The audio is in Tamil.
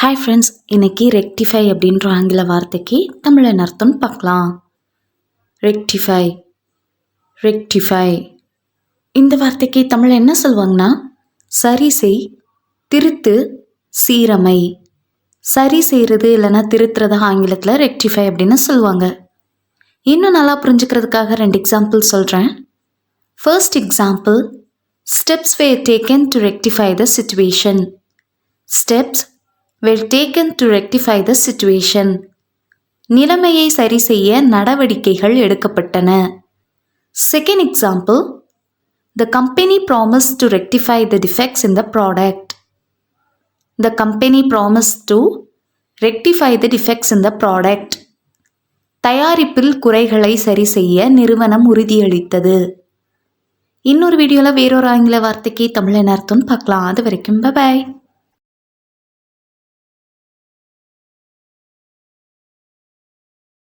ஹாய் ஃப்ரெண்ட்ஸ், இன்னைக்கு ரெக்டிஃபை அப்படின்ற ஆங்கில வார்த்தைக்கு தமிழில் அர்த்தம் பார்க்கலாம். ரெக்டிஃபை ரெக்டிஃபை இந்த வார்த்தைக்கு தமிழ் என்ன சொல்லுவாங்கன்னா, சரி செய், திருத்து, சீரமை. சரி செய்கிறது இல்லைன்னா திருத்துறதா ஆங்கிலத்தில் ரெக்டிஃபை அப்படின்னு சொல்லுவாங்க. இன்னும் நல்லா புரிஞ்சுக்கிறதுக்காக 2 எக்ஸாம்பிள் சொல்கிறேன். First example, steps were taken to rectify the situation. Steps were taken to rectify the situation. நிலைமையை சரி செய்ய நடவடிக்கைகள் எடுக்கப்பட்டன. Second example, the company promised to rectify the defects in the product. The company promised to rectify the defects in the product. தயாரிப்பில் குறைகளை சரி செய்ய நிறுவனம் உறுதியளித்தது. இன்னொரு வீடியோவில் வேறொரு ஆங்கில வார்த்தைக்கு தமிழின் அர்த்தம் பார்க்கலாம். அது வரைக்கும் பை.